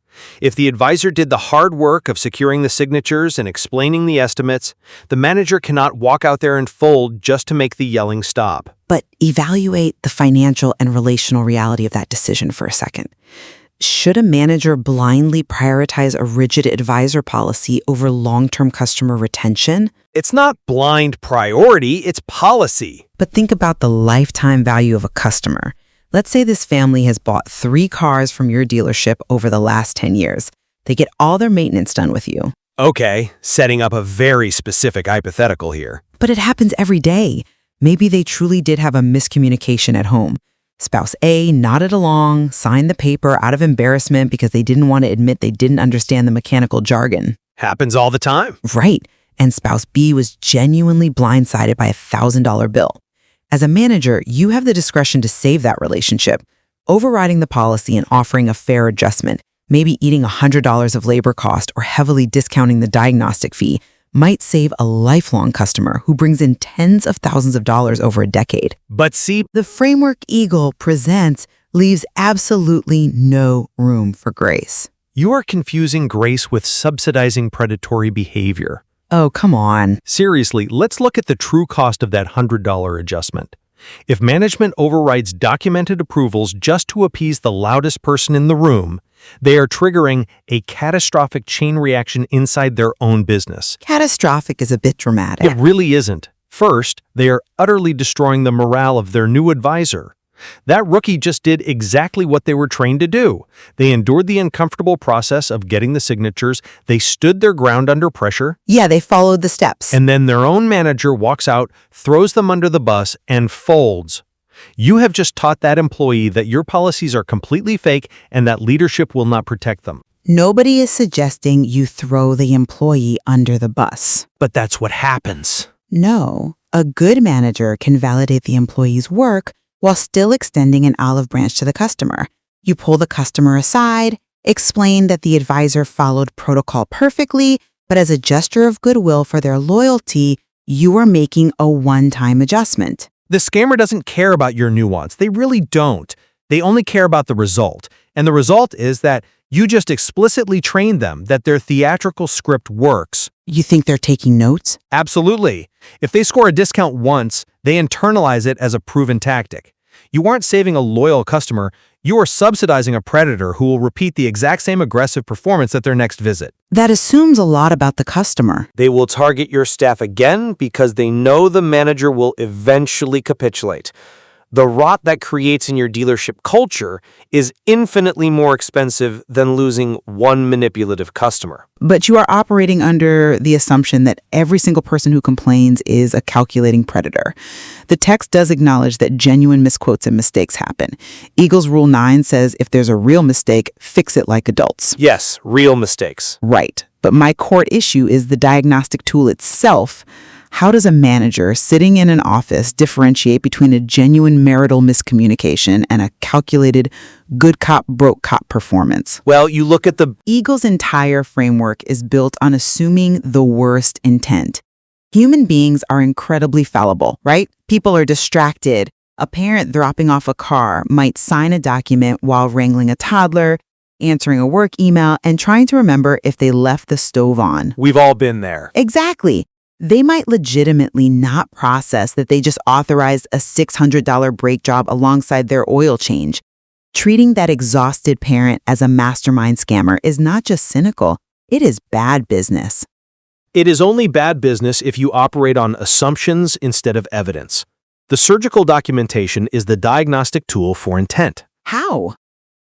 If the advisor did the hard work of securing the signatures and explaining the estimates, the manager cannot walk out there and fold just to make the yelling stop. But evaluate the financial and relational reality of that decision for a second. Should a manager blindly prioritize a rigid advisor policy over long-term customer retention? It's not blind priority, it's policy. But think about the lifetime value of a customer. Let's say this family has bought 3 cars from your dealership over the last 10 years. They get all their maintenance done with you. Okay, setting up a very specific hypothetical here. But it happens every day. Maybe they truly did have a miscommunication at home. Spouse A nodded along, signed the paper out of embarrassment because they didn't want to admit they didn't understand the mechanical jargon. Happens all the time. Right. And spouse B was genuinely blindsided by a $1,000 bill. As a manager, you have the discretion to save that relationship, overriding the policy and offering a fair adjustment, maybe eating $100 of labor cost or heavily discounting the diagnostic fee, might save a lifelong customer who brings in tens of thousands of dollars over a decade. But see, The framework Eagle presents leaves absolutely no room for grace. you are confusing grace with subsidizing predatory behavior. Oh, come on. Seriously, let's look at the true cost of that $100 adjustment. If management overrides documented approvals just to appease the loudest person in the room, they are triggering a catastrophic chain reaction inside their own business. Catastrophic is a bit dramatic. It really isn't. First, they are utterly destroying the morale of their new advisor. That rookie just did exactly what they were trained to do. They endured the uncomfortable process of getting the signatures, they stood their ground under pressure, Yeah, they followed the steps. and then their own manager walks out, throws them under the bus, and folds. You have just taught that employee that your policies are completely fake and that leadership will not protect them. Nobody is suggesting you throw the employee under the bus. But that's what happens. No, a good manager can validate the employee's work while still extending an olive branch to the customer. You pull the customer aside, explain that the advisor followed protocol perfectly, but as a gesture of goodwill for their loyalty, you are making a one-time adjustment. The scammer doesn't care about your nuance. They really don't. They only care about the result. And the result is that you just explicitly trained them that their theatrical script works. You think they're taking notes? Absolutely. If they score a discount once, they internalize it as a proven tactic. You aren't saving a loyal customer, you are subsidizing a predator who will repeat the exact same aggressive performance at their next visit. That assumes a lot about the customer. They will target your staff again because they know the manager will eventually capitulate. The rot that creates in your dealership culture is infinitely more expensive than losing one manipulative customer. But you are operating under the assumption that every single person who complains is a calculating predator. The text does acknowledge that genuine misquotes and mistakes happen. Eagles Rule 9 says if there's a real mistake, fix it like adults. Yes, real mistakes. Right. But my core issue is the diagnostic tool itself. How does a manager sitting in an office differentiate between a genuine marital miscommunication and a calculated good cop, broke cop performance? Well, you look at the Eagle's entire framework is built on assuming the worst intent. Human beings are incredibly fallible, right? People are distracted. A parent dropping off a car might sign a document while wrangling a toddler, answering a work email, and trying to remember if they left the stove on. We've all been there. Exactly. They might legitimately not process that they just authorized a $600 brake job alongside their oil change. Treating that exhausted parent as a mastermind scammer is not just cynical, it is bad business. It is only bad business if you operate on assumptions instead of evidence. The surgical documentation is the diagnostic tool for intent. How?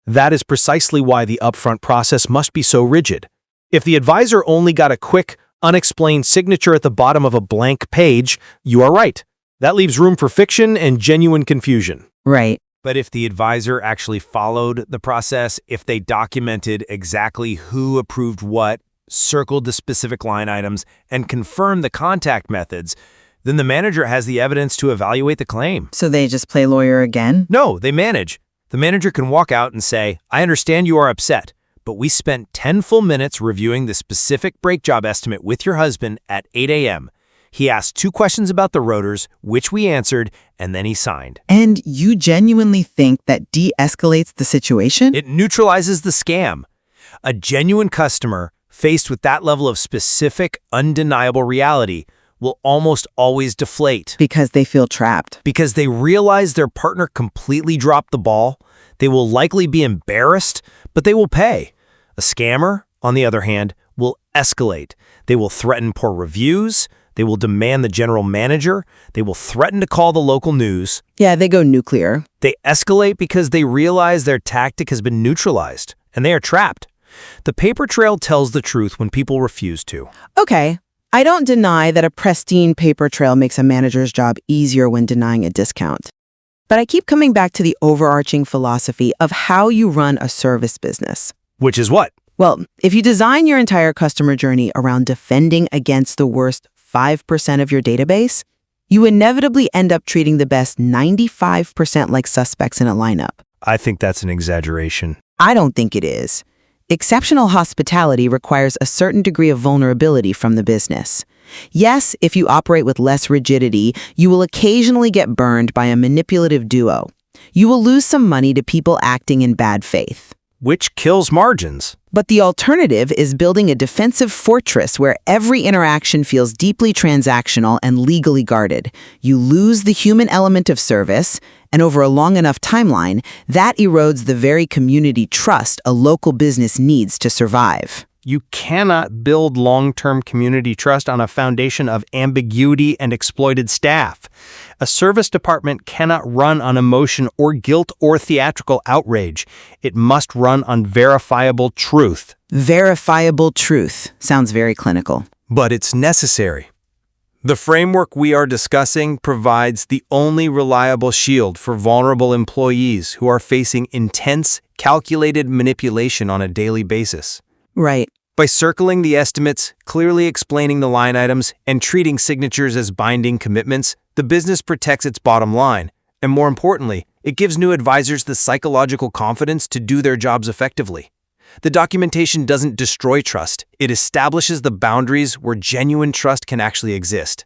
That is precisely why the upfront process must be so rigid. If the advisor only got a quick, unexplained signature at the bottom of a blank page, you are right. That leaves room for fiction and genuine confusion. Right. But if the advisor actually followed the process, if they documented exactly who approved what, circled the specific line items, and confirmed the contact methods, then the manager has the evidence to evaluate the claim. So they just play lawyer again? No, they manage. The manager can walk out and say, I understand you are upset, but we spent 10 full minutes reviewing the specific brake job estimate with your husband at 8 a.m. He asked 2 questions about the rotors, which we answered, and then he signed. And you genuinely think that de-escalates the situation? It neutralizes the scam. A genuine customer, faced with that level of specific, undeniable reality, will almost always deflate. Because they feel trapped. Because they realize their partner completely dropped the ball. They will likely be embarrassed, but they will pay. A scammer, on the other hand, will escalate. They will threaten poor reviews. They will demand the general manager. They will threaten to call the local news. Yeah, they go nuclear. They escalate because they realize their tactic has been neutralized, and they are trapped. The paper trail tells the truth when people refuse to. Okay, I don't deny that a pristine paper trail makes a manager's job easier when denying a discount. But I keep coming back to the overarching philosophy of how you run a service business. Which is what? Well, if you design your entire customer journey around defending against the worst 5% of your database, you inevitably end up treating the best 95% like suspects in a lineup. I think that's an exaggeration. I don't think it is. Exceptional hospitality requires a certain degree of vulnerability from the business. Yes, if you operate with less rigidity, you will occasionally get burned by a manipulative duo. You will lose some money to people acting in bad faith. Which kills margins. But the alternative is building a defensive fortress where every interaction feels deeply transactional and legally guarded. You lose the human element of service, and over a long enough timeline, that erodes the very community trust a local business needs to survive. You cannot build long-term community trust on a foundation of ambiguity and exploited staff. A service department cannot run on emotion or guilt or theatrical outrage. It must run on verifiable truth. Verifiable truth sounds very clinical. But it's necessary. The framework we are discussing provides the only reliable shield for vulnerable employees who are facing intense, calculated manipulation on a daily basis. Right. By circling the estimates, clearly explaining the line items, and treating signatures as binding commitments, the business protects its bottom line. And more importantly, it gives new advisors the psychological confidence to do their jobs effectively. The documentation doesn't destroy trust. It establishes the boundaries where genuine trust can actually exist.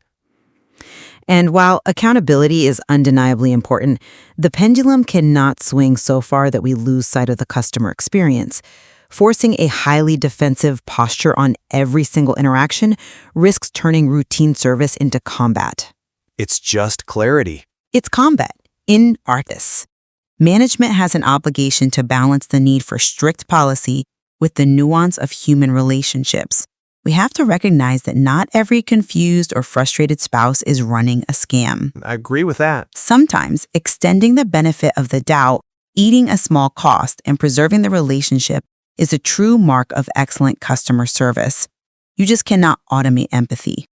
And while accountability is undeniably important, the pendulum cannot swing so far that we lose sight of the customer experience. Forcing a highly defensive posture on every single interaction risks turning routine service into combat. It's just clarity. It's combat in Arthas. Management has an obligation to balance the need for strict policy with the nuance of human relationships. We have to recognize that not every confused or frustrated spouse is running a scam. I agree with that. Sometimes extending the benefit of the doubt, eating a small cost, and preserving the relationship is a true mark of excellent customer service. You just cannot automate empathy.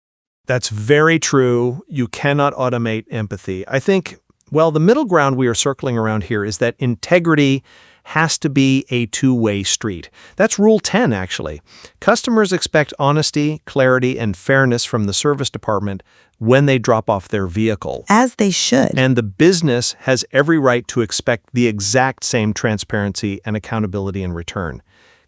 That's very true. You cannot automate empathy. I think, well, the middle ground we are circling around here is that integrity has to be a two-way street. That's Rule 10, actually. Customers expect honesty, clarity, and fairness from the service department when they drop off their vehicle. As they should. And the business has every right to expect the exact same transparency and accountability in return.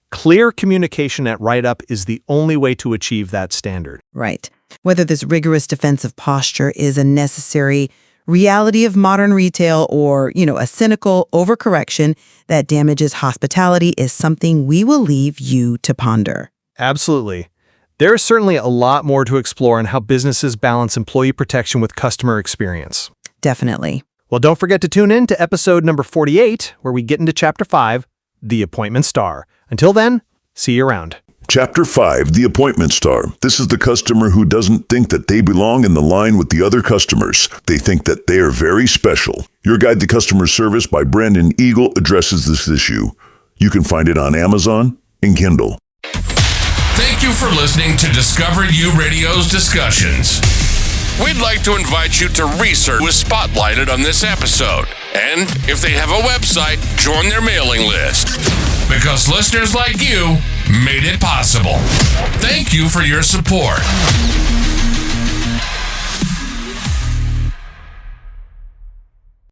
Clear communication at write-up is the only way to achieve that standard. Right. Whether this rigorous defensive posture is a necessary reality of modern retail or, a cynical overcorrection that damages hospitality is something we will leave you to ponder. Absolutely. There is certainly a lot more to explore on how businesses balance employee protection with customer experience. Definitely. Well, don't forget to tune in to episode number 48, where we get into Chapter 5, The Appointment Star. Until then, see you around. Chapter 5, The Appointment Star. This is the customer who doesn't think that they belong in the line with the other customers. They think that they are very special. Your Guide to Customer Service by Brandon Eagle addresses this issue. You can find it on Amazon and Kindle. Thank you for listening to Discover You Radio's discussions. We'd like to invite you to research was spotlighted on this episode. And if they have a website, join their mailing list. Because listeners like you made it possible. Thank you for your support.